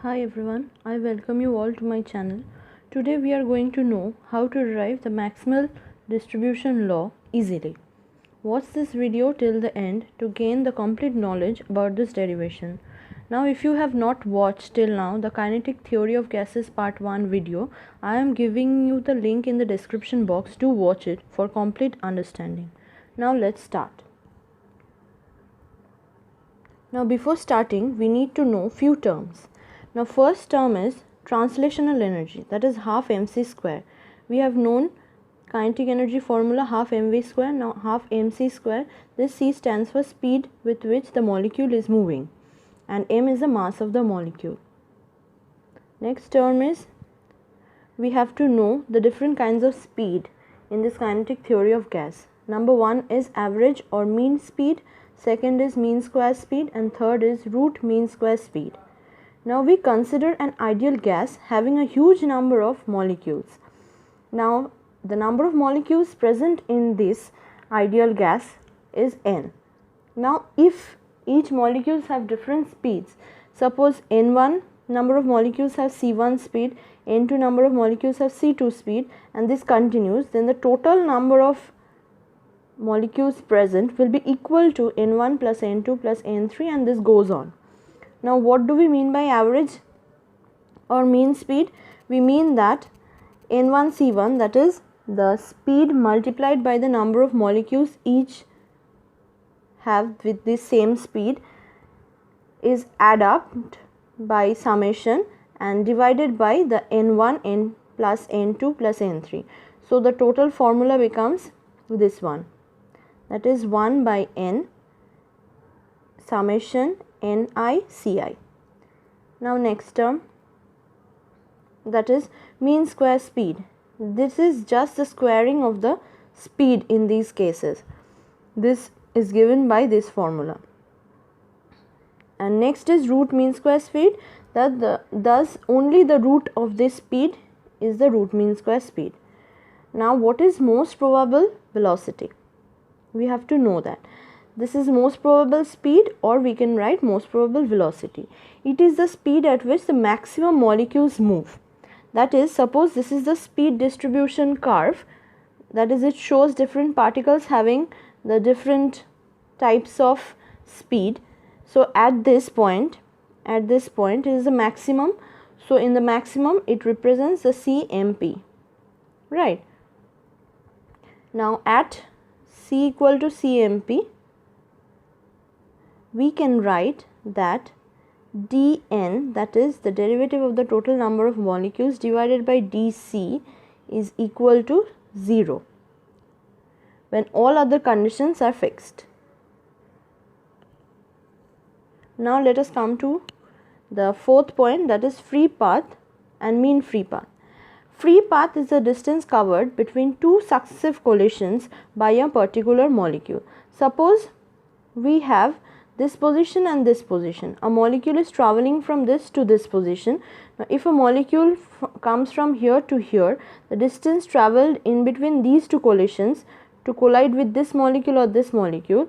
Hi everyone, I welcome you all to my channel. Today we are going to know how to derive the Maxwell distribution law easily. Watch this video till the end to gain the complete knowledge about this derivation. Now if you have not watched till now the Kinetic Theory of Gases part 1 video, I am giving you the link in the description box. Do watch it for complete understanding. Now let's start. Now before starting we need to know few terms. Now first term is translational energy, that is half mc square. We have known kinetic energy formula half mv square, now half mc square. This c stands for speed with which the molecule is moving and m is the mass of the molecule. Next term is we have to know the different kinds of speed in this kinetic theory of gas. Number 1 is average or mean speed, second is mean square speed, and third is root mean square speed. Now we consider an ideal gas having a huge number of molecules. Now the number of molecules present in this ideal gas is n. Now if each molecules have different speeds, suppose n1 number of molecules have c1 speed, n2 number of molecules have c2 speed, and this continues, then the total number of molecules present will be equal to n1 plus n2 plus n3, and this goes on. Now what do we mean by average or mean speed? We mean that n1 c1, that is the speed multiplied by the number of molecules each have with this same speed, is add up by summation and divided by the n1 n plus n2 plus n3. So the total formula becomes this one, that is 1 by n summation ni ci. Now next term, that is mean square speed. This is just the squaring of the speed in these cases. This is given by this formula. And next is root mean square speed, thus only the root of this speed is the root mean square speed. Now what is most probable velocity? We have to know that. This is most probable speed, or we can write most probable velocity. It is the speed at which the maximum molecules move. That is, suppose this is the speed distribution curve, that is, it shows different particles having the different types of speed. So at this point it is the maximum. So in the maximum it represents the CMP, right? Now at C equal to CMP, we can write that dN, that is the derivative of the total number of molecules, divided by dC is equal to 0 when all other conditions are fixed. Now let us come to the fourth point, that is free path and mean free path. Free path is the distance covered between two successive collisions by a particular molecule. Suppose we have this position and this position. A molecule is traveling from this to this position. Now if a molecule comes from here to here, the distance travelled in between these two collisions to collide with this molecule or this molecule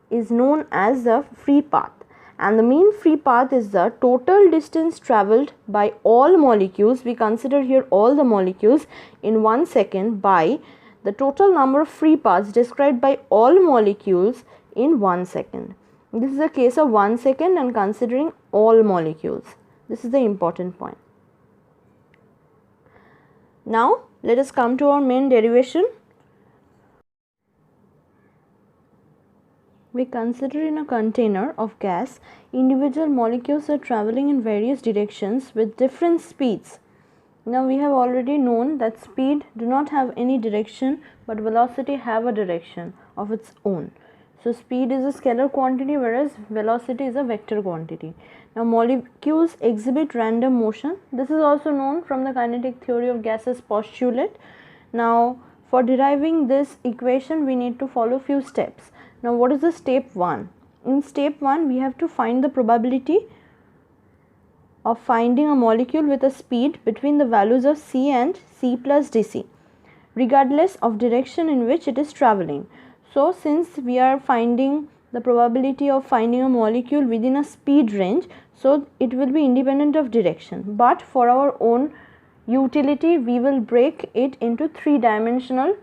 is known as the free path. And the mean free path is the total distance travelled by all molecules, we consider here all the molecules, in 1 second by the total number of free paths described by all molecules in 1 second. This is a case of 1 second and considering all molecules. This is the important point. Now let us come to our main derivation. We consider in a container of gas, individual molecules are traveling in various directions with different speeds. Now we have already known that speed do not have any direction, but velocity have a direction of its own. So speed is a scalar quantity, whereas velocity is a vector quantity. Now molecules exhibit random motion. This is also known from the kinetic theory of gases postulate. Now for deriving this equation we need to follow few steps. Now what is the step 1? In step 1 we have to find the probability of finding a molecule with a speed between the values of c and c plus dc, regardless of direction in which it is travelling. So since we are finding the probability of finding a molecule within a speed range, so it will be independent of direction. But for our own utility, we will break it into 3-dimensional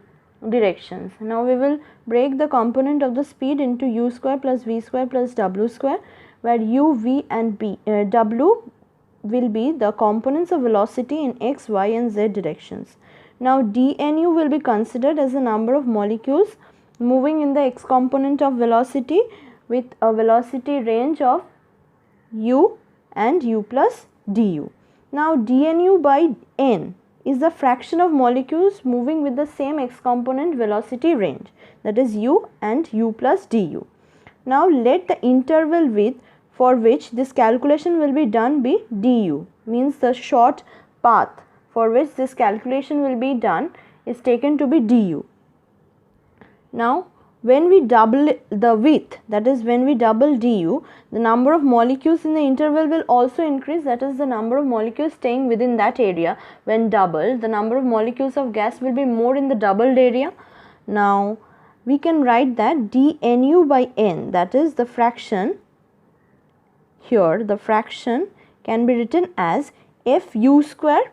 directions. Now we will break the component of the speed into u square plus v square plus w square, where u, v and w will be the components of velocity in x, y and z directions. Now dnu will be considered as the number of molecules moving in the x component of velocity with a velocity range of u and u plus du. Now dnu by n is the fraction of molecules moving with the same x component velocity range, that is u and u plus du. Now let the interval width for which this calculation will be done be du, means the short path for which this calculation will be done is taken to be du. Now when we double the width, that is when we double du, the number of molecules in the interval will also increase, that is the number of molecules staying within that area. When doubled, the number of molecules of gas will be more in the doubled area. Now we can write that dnu by n, that is the fraction, here the fraction can be written as fu square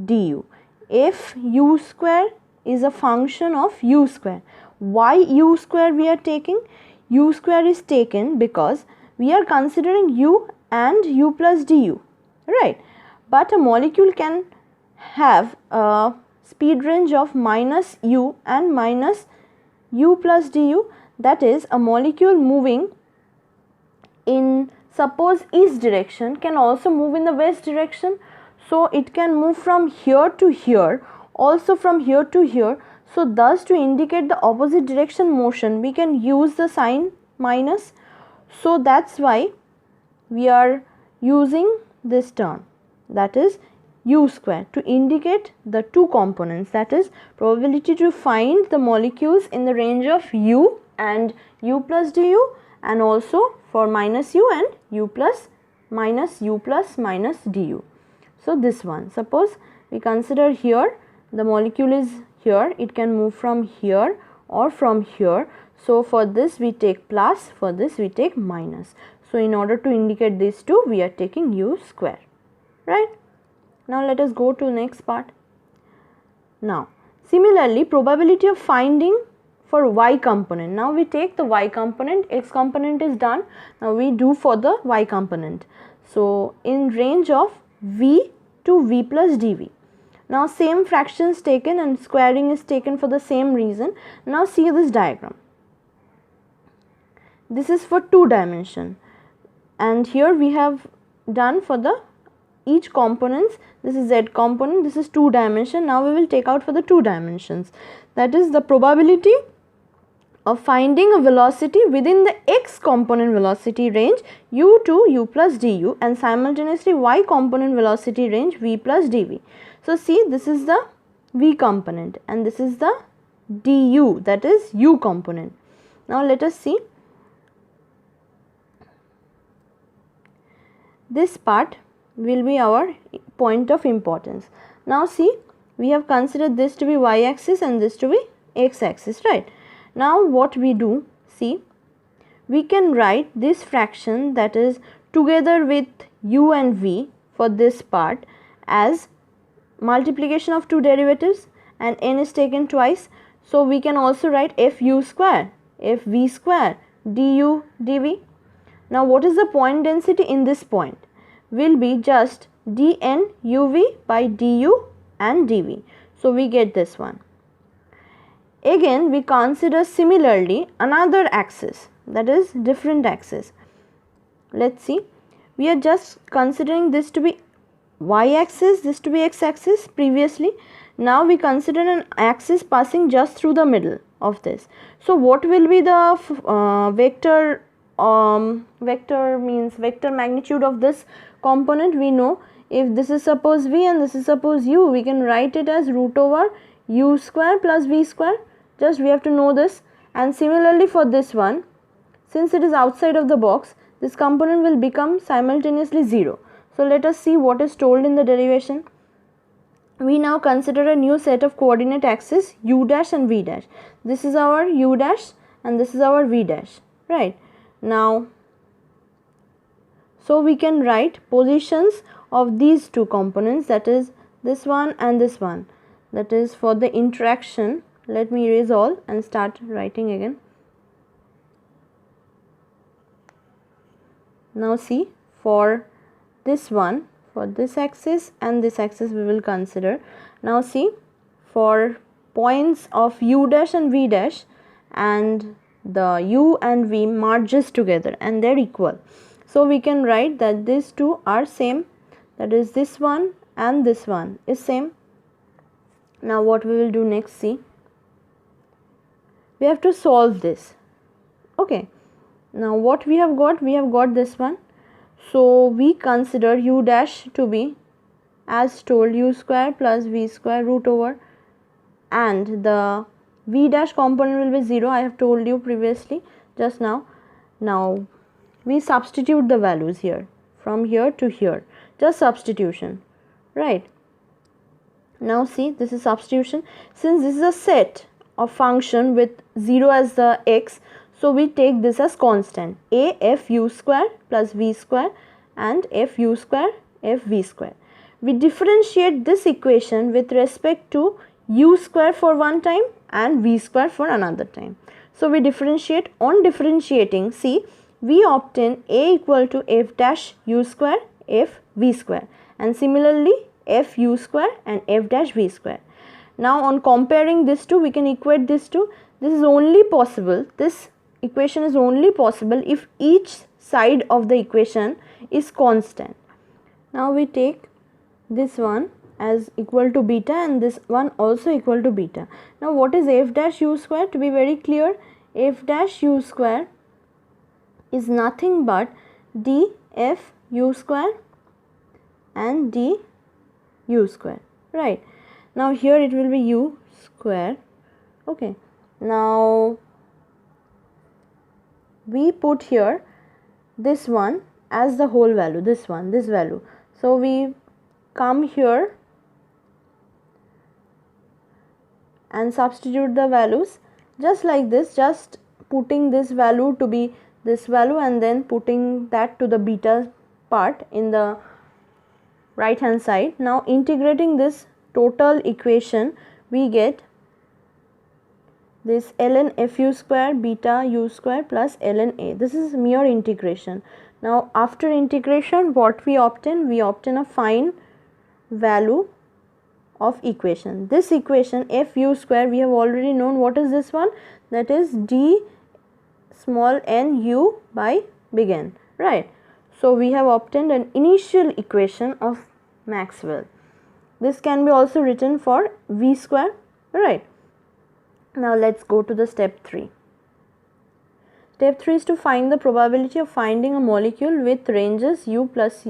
du. Fu square is a function of u square. Why u square we are taking? U square is taken because we are considering u and u plus du, right? But a molecule can have a speed range of minus u and minus u plus du, that is a molecule moving in suppose east direction can also move in the west direction. So it can move from here to here, also from here to here. So thus to indicate the opposite direction motion, we can use the sign minus. So that's why we are using this term, that is u square, to indicate the two components, that is probability to find the molecules in the range of u and u plus du, and also for minus u and u plus minus du. So this one, suppose we consider here the molecule is here, it can move from here or from here. So for this we take plus, for this we take minus. So in order to indicate these two, we are taking u square, right? Now let us go to the next part. Now similarly, probability of finding for y component. Now we take the y component, x component is done. Now we do for the y component. So in range of v to v plus dv. Now same fractions taken and squaring is taken for the same reason. Now see this diagram. This is for 2 dimension, and here we have done for the each components. This is z component, this is 2 dimension. Now we will take out for the 2 dimensions, that is the probability of finding a velocity within the x component velocity range u to u plus du, and simultaneously y component velocity range v plus dv. So see, this is the v component and this is the du, that is u component. Now let us see this part will be our point of importance. Now see, we have considered this to be y axis and this to be x axis, right? Now what we do, see, we can write this fraction, that is together with u and v for this part, as multiplication of 2 derivatives, and n is taken twice. So we can also write fu square, fv square, du dv. Now what is the point density in this point? Will be just dn uv by du and dv. So we get this one. Again we consider similarly another axis, that is different axis. Let's see, we are just considering this to be y axis, this to be x axis previously. Now we consider an axis passing just through the middle of this. So what will be the vector means vector magnitude of this component? We know if this is suppose v and this is suppose u, we can write it as root over u square plus v square. Just we have to know this. And similarly for this one, since it is outside of the box, this component will become simultaneously 0. So let us see what is told in the derivation. We now consider a new set of coordinate axes u dash and v dash. This is our u dash and this is our v dash, right? Now, so we can write positions of these two components, that is this one and this one, that is for the interaction. Let me erase all and start writing again. Now see, for this one, for this axis and this axis we will consider. Now see, for points of u dash and v dash, and the u and v merges together and they are equal. So we can write that these two are same, that is this one and this one is same. Now what we will do next, see, we have to solve this. Okay, now what we have got this one. So we consider u dash to be as told u square plus v square root over, and the v dash component will be 0, I have told you previously just now. Now we substitute the values here, from here to here, just substitution, right? Now see, this is substitution. Since this is a set of function with 0 as the x, so we take this as constant, a f u square plus v square and f u square f v square. We differentiate this equation with respect to u square for one time and v square for another time. So we differentiate. On differentiating, see, we obtain a equal to f dash u square f v square, and similarly f u square and f dash v square. Now on comparing these two, we can equate these two. This is only possible, this equation is only possible if each side of the equation is constant. Now we take this one as equal to beta and this one also equal to beta. Now what is f dash u square? To be very clear, f dash u square is nothing but df u square and d u square, right? Now here it will be u square. Okay, now we put here this one as the whole value, this one, this value. So we come here and substitute the values just like this, just putting this value to be this value and then putting that to the beta part in the right hand side. Now integrating this total equation, we get this ln f u square beta u square plus ln a. This is mere integration. Now after integration, what we obtain? We obtain a fine value of equation. This equation f u square, we have already known what is this one, that is d small n u by big N, right? So we have obtained an initial equation of Maxwell. This can be also written for v square, right? Now let's go to the step 3. Step 3 is to find the probability of finding a molecule with ranges u plus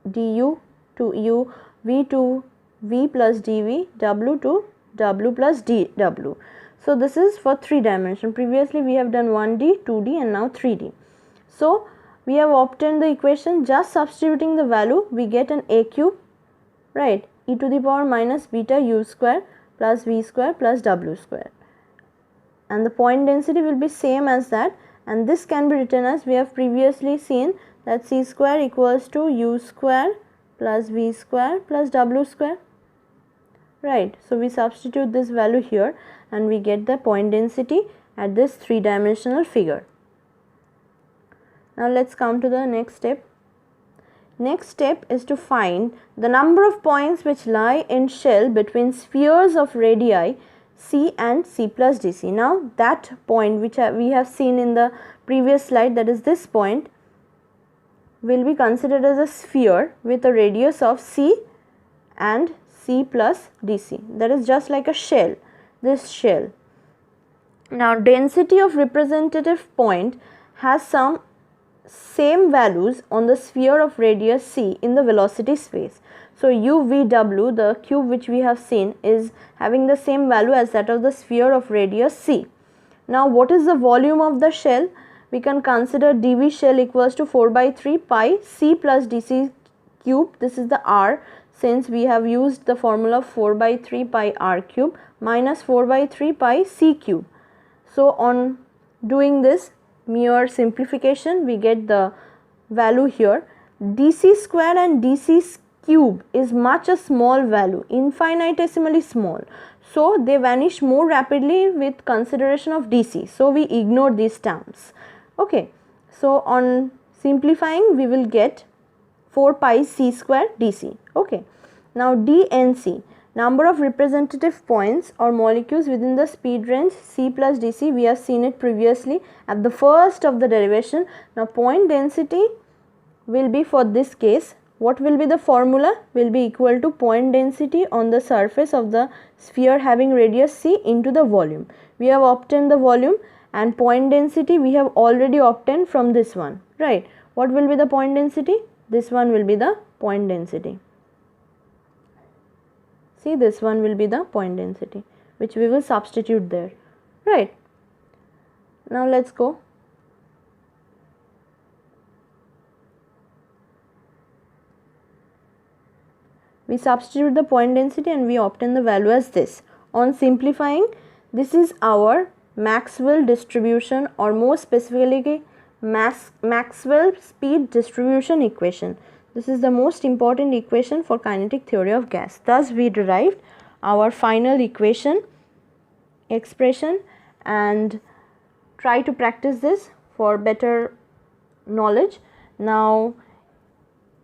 du to u, v to v plus dv, w to w plus dw. So this is for 3 dimension. Previously we have done 1D, 2D and now 3D. So we have obtained the equation, just substituting the value we get an a cube, right, e to the power minus beta u square plus v square plus w square, and the point density will be same as that, and this can be written as we have previously seen, that c square equals to u square plus v square plus w square, right? So we substitute this value here and we get the point density at this 3-dimensional figure. Now let's come to the next step. Next step is to find the number of points which lie in shell between spheres of radii c and c plus dc. Now that point which we have seen in the previous slide, that is this point, will be considered as a sphere with a radius of c and c plus dc. That is just like a shell, this shell. Now density of representative point has some same values on the sphere of radius c in the velocity space. So u v w, the cube which we have seen, is having the same value as that of the sphere of radius c. Now what is the volume of the shell? We can consider dv shell equals to 4 by 3 pi c plus dc cube. This is the r, since we have used the formula 4 by 3 pi r cube minus 4 by 3 pi c cube. So on doing this, mere simplification, we get the value here. dc square and dc cube is much a small value, infinitesimally small. So they vanish more rapidly with consideration of dc. So we ignore these terms. Okay. So on simplifying, we will get 4 pi c square dc. Okay. Now dnc, number of representative points or molecules within the speed range c plus dc. We have seen it previously at the first of the derivation. Now point density will be, for this case, what will be the formula? Will be equal to point density on the surface of the sphere having radius c into the volume. We have obtained the volume, and point density we have already obtained from this one, right? What will be the point density? This one will be the point density. See, this one will be the point density, which we will substitute there, right? Now let's go. We substitute the point density and we obtain the value as this. On simplifying, this is our Maxwell distribution, or more specifically Maxwell speed distribution equation. This is the most important equation for kinetic theory of gas. Thus we derived our final equation expression, and try to practice this for better knowledge. Now,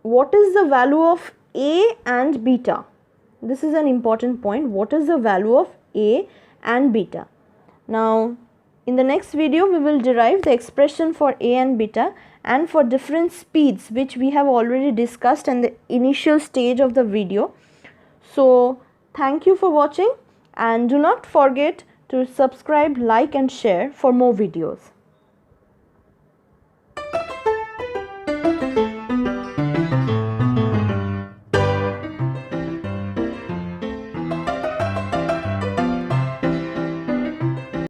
what is the value of A and beta? This is an important point. What is the value of A and beta? Now, in the next video, we will derive the expression for A and beta and for different speeds, which we have already discussed in the initial stage of the video. So, thank you for watching, and do not forget to subscribe, like and share for more videos.